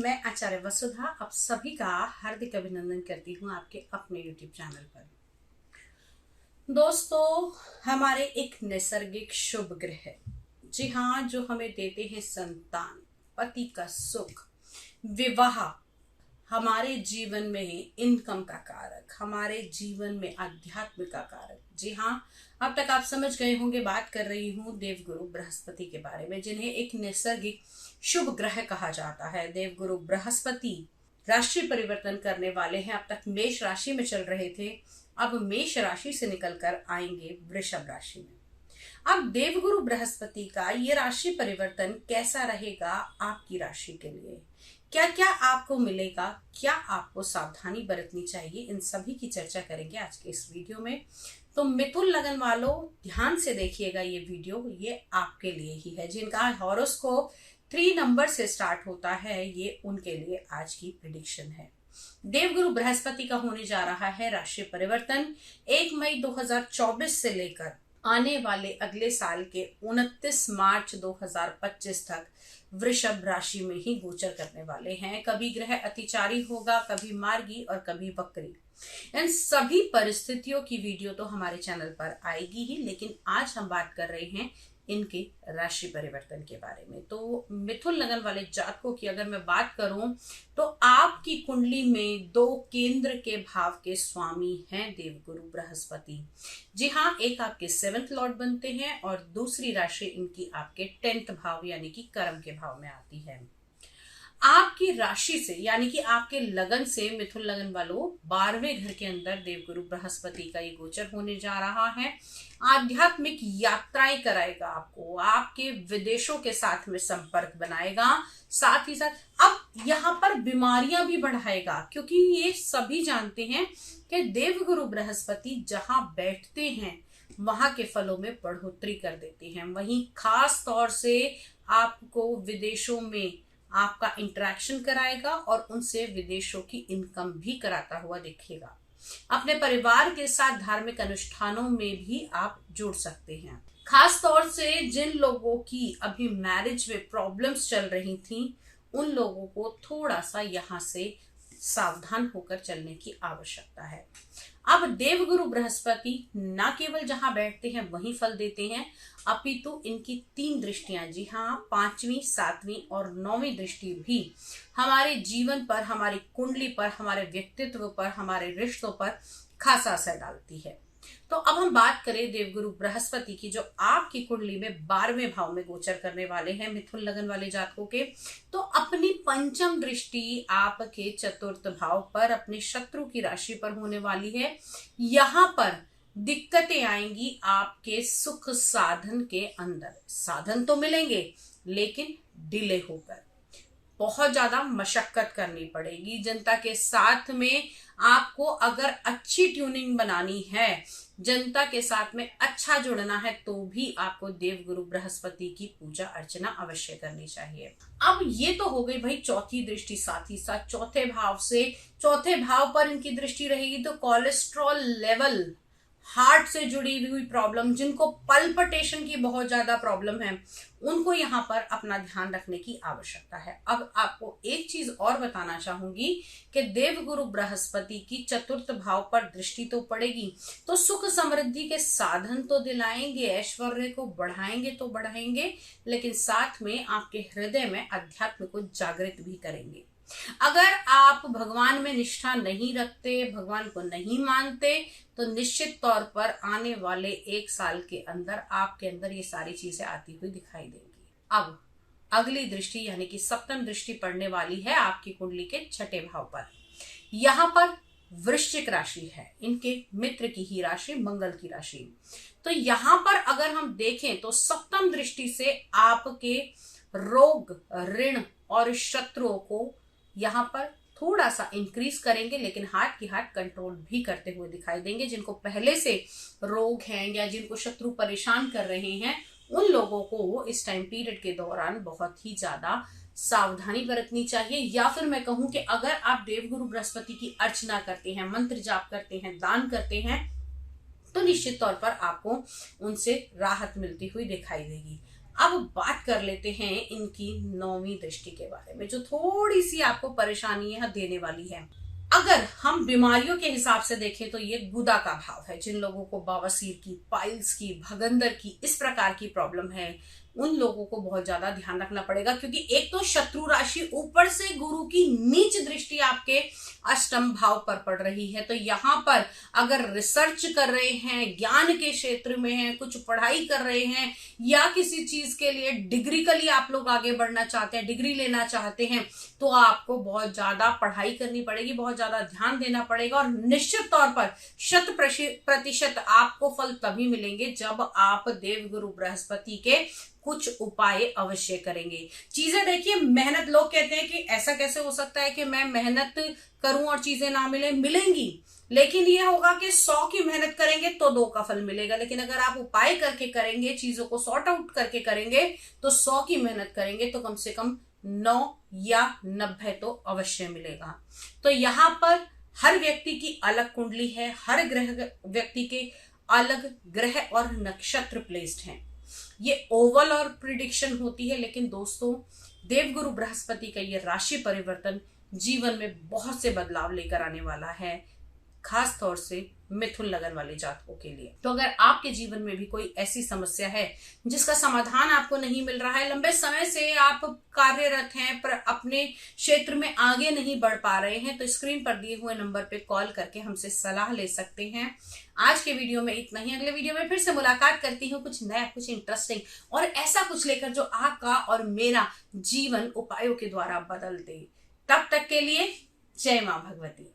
मैं आचार्य वसुधा आप सभी का हार्दिक अभिनंदन करती हूँ आपके अपने YouTube चैनल पर। दोस्तों, हमारे एक नैसर्गिक शुभ ग्रह, जी हाँ, जो हमें देते हैं संतान, पति का सुख, विवाह, हमारे जीवन में इनकम का कारक, हमारे जीवन में आध्यात्म का कारक। जी हाँ, अब तक आप समझ गए होंगे, बात कर रही हूँ देवगुरु बृहस्पति के बारे में, जिन्हें एक नैसर्गिक शुभ ग्रह कहा जाता है। देवगुरु बृहस्पति राशि परिवर्तन करने वाले हैं। अब तक मेष राशि में चल रहे थे, अब मेष राशि से निकलकर आएंगे वृषभ राशि में। अब देवगुरु बृहस्पति का ये राशि परिवर्तन कैसा रहेगा आपकी राशि के लिए, क्या क्या आपको मिलेगा, क्या आपको सावधानी बरतनी चाहिए, इन सभी की चर्चा करेंगे आज के इस वीडियो में। तो मिथुन लगन वालों, ध्यान से देखिएगा ये वीडियो, ये आपके लिए ही है। जिनका हॉरोस्कोप 3 नंबर से स्टार्ट होता है, ये उनके लिए आज की प्रेडिक्शन है। देवगुरु बृहस्पति का होने जा रहा है राशि परिवर्तन 1 मई 2024 से लेकर आने वाले अगले साल के 29 मार्च 2025 तक वृषभ राशि में ही गोचर करने वाले हैं। कभी ग्रह अतिचारी होगा, कभी मार्गी और कभी वक्री। इन सभी परिस्थितियों की वीडियो तो हमारे चैनल पर आएगी ही, लेकिन आज हम बात कर रहे हैं इनके राशि परिवर्तन के बारे में। तो मिथुन लगन वाले जातकों की अगर मैं बात करूं तो आपकी कुंडली में 2 केंद्र के भाव के स्वामी हैं देवगुरु बृहस्पति। जी हाँ, एक आपके 7th लॉर्ड बनते हैं और दूसरी राशि इनकी आपके 10th भाव यानी कि कर्म के भाव में आती है। आपकी राशि से यानी कि आपके लगन से मिथुन लगन वालों 12वें घर के अंदर देवगुरु बृहस्पति का ये गोचर होने जा रहा है। आध्यात्मिक यात्राएं कराएगा आपको, आपके विदेशों के साथ में संपर्क बनाएगा, साथ ही साथ अब यहाँ पर बीमारियां भी बढ़ाएगा, क्योंकि ये सभी जानते हैं कि देवगुरु बृहस्पति जहां बैठते हैं वहां के फलों में बढ़ोतरी कर देते हैं। वहीं खास तौर से आपको विदेशों में आपका इंटरेक्शन कराएगा और उनसे विदेशों की इनकम भी कराता हुआ दिखेगा। अपने परिवार के साथ धार्मिक अनुष्ठानों में भी आप जुड़ सकते हैं। खास तौर से जिन लोगों की अभी मैरिज में प्रॉब्लम्स चल रही थी, उन लोगों को थोड़ा सा यहाँ से सावधान होकर चलने की आवश्यकता है। अब देवगुरु बृहस्पति न केवल जहां बैठते हैं वहीं फल देते हैं, अपितु इनकी 3 दृष्टियां, जी हाँ, 5वीं, 7वीं और 9वीं दृष्टि भी हमारे जीवन पर, हमारी कुंडली पर, हमारे व्यक्तित्व पर, हमारे रिश्तों पर खासा असर डालती है। तो अब हम बात करें देवगुरु बृहस्पति की, जो आपकी कुंडली में 12वें भाव में गोचर करने वाले हैं मिथुन लगन वाले जातकों के। तो अपनी 5म दृष्टि आपके 4th भाव पर, अपने शत्रु की राशि पर होने वाली है। यहां पर दिक्कतें आएंगी आपके सुख साधन के अंदर। साधन तो मिलेंगे लेकिन डिले होकर, बहुत ज्यादा मशक्कत करनी पड़ेगी। जनता के साथ में आपको अगर अच्छी ट्यूनिंग बनानी है, जनता के साथ में अच्छा जुड़ना है, तो भी आपको देवगुरु बृहस्पति की पूजा अर्चना अवश्य करनी चाहिए। अब ये तो हो गई भाई 4थी दृष्टि, साथ ही साथ 4थे भाव से, 4थे भाव पर इनकी दृष्टि रहेगी तो कोलेस्ट्रॉल लेवल, हार्ट से जुड़ी हुई प्रॉब्लम, जिनको पल्पिटेशन की बहुत ज्यादा प्रॉब्लम है, उनको यहाँ पर अपना ध्यान रखने की आवश्यकता है। अब आपको एक चीज और बताना चाहूंगी कि देवगुरु बृहस्पति की 4th भाव पर दृष्टि तो पड़ेगी तो सुख समृद्धि के साधन तो दिलाएंगे, ऐश्वर्य को बढ़ाएंगे तो बढ़ाएंगे, लेकिन साथ में आपके हृदय में अध्यात्म को जागृत भी करेंगे। अगर आप भगवान में निष्ठा नहीं रखते, भगवान को नहीं मानते, तो निश्चित तौर पर आने वाले 1 साल के अंदर आपके अंदर ये सारी चीजें आती हुई दिखाई देंगी। अब अगली दृष्टि यानी कि 7म दृष्टि पड़ने वाली है आपकी कुंडली के 6ठे भाव पर। यहाँ पर वृश्चिक राशि है, इनके मित्र की ही राशि, मंगल की राशि। तो यहाँ पर अगर हम देखें तो 7म दृष्टि से आपके रोग, ऋण और शत्रुओं को यहाँ पर थोड़ा सा इंक्रीज करेंगे, लेकिन हाथ की हाथ कंट्रोल भी करते हुए दिखाई देंगे। जिनको पहले से रोग हैं या जिनको शत्रु परेशान कर रहे हैं, उन लोगों को इस टाइम पीरियड के दौरान बहुत ही ज्यादा सावधानी बरतनी चाहिए। या फिर मैं कहूं कि अगर आप देवगुरु बृहस्पति की अर्चना करते हैं, मंत्र जाप करते हैं, दान करते हैं, तो निश्चित तौर पर आपको उनसे राहत मिलती हुई दिखाई देगी। अब बात कर लेते हैं इनकी 9वीं दृष्टि के बारे में, जो थोड़ी सी आपको परेशानियां देने वाली है। अगर हम बीमारियों के हिसाब से देखें तो ये गुदा का भाव है। जिन लोगों को बवासीर की, पाइल्स की, भगंदर की, इस प्रकार की प्रॉब्लम है, उन लोगों को बहुत ज्यादा ध्यान रखना पड़ेगा, क्योंकि एक तो शत्रु राशि, ऊपर से गुरु की नीच दृष्टि आपके अष्टम भाव पर पड़ रही है। तो यहाँ पर अगर रिसर्च कर रहे हैं, ज्ञान के क्षेत्र में हैं, कुछ पढ़ाई कर रहे हैं, या किसी चीज के लिए डिग्री के लिए आप लोग आगे बढ़ना चाहते हैं, डिग्री लेना चाहते हैं, तो आपको बहुत ज्यादा पढ़ाई करनी पड़ेगी, बहुत ज्यादा ध्यान देना पड़ेगा। और निश्चित तौर पर 100% आपको फल तभी मिलेंगे जब आप देवगुरु बृहस्पति के कुछ उपाय अवश्य करेंगे। चीजें देखिए, मेहनत, लोग कहते हैं कि ऐसा कैसे हो सकता है कि मैं मेहनत करूं और चीजें ना मिले, मिलेंगी, लेकिन ये होगा कि 100 की मेहनत करेंगे तो 2 का फल मिलेगा। लेकिन अगर आप उपाय करके करेंगे, चीजों को सॉर्ट आउट करके करेंगे, तो 100 की मेहनत करेंगे तो कम से कम 9 या 90 तो अवश्य मिलेगा। तो यहाँ पर हर व्यक्ति की अलग कुंडली है, हर ग्रह व्यक्ति के अलग ग्रह और नक्षत्र प्लेस्ड हैं। ये ओवल और प्रिडिक्शन होती है, लेकिन दोस्तों देवगुरु बृहस्पति का ये राशि परिवर्तन जीवन में बहुत से बदलाव लेकर आने वाला है, खास तौर से मिथुन लगन वाले जातकों के लिए। तो अगर आपके जीवन में भी कोई ऐसी समस्या है जिसका समाधान आपको नहीं मिल रहा है, लंबे समय से आप कार्यरत हैं पर अपने क्षेत्र में आगे नहीं बढ़ पा रहे हैं, तो स्क्रीन पर दिए हुए नंबर पे कॉल करके हमसे सलाह ले सकते हैं। आज के वीडियो में इतना ही। अगले वीडियो में फिर से मुलाकात करती हूँ, कुछ नया, कुछ इंटरेस्टिंग और ऐसा कुछ लेकर जो आपका और मेरा जीवन उपायों के द्वारा बदल दे। तब तक के लिए जय मां भगवती।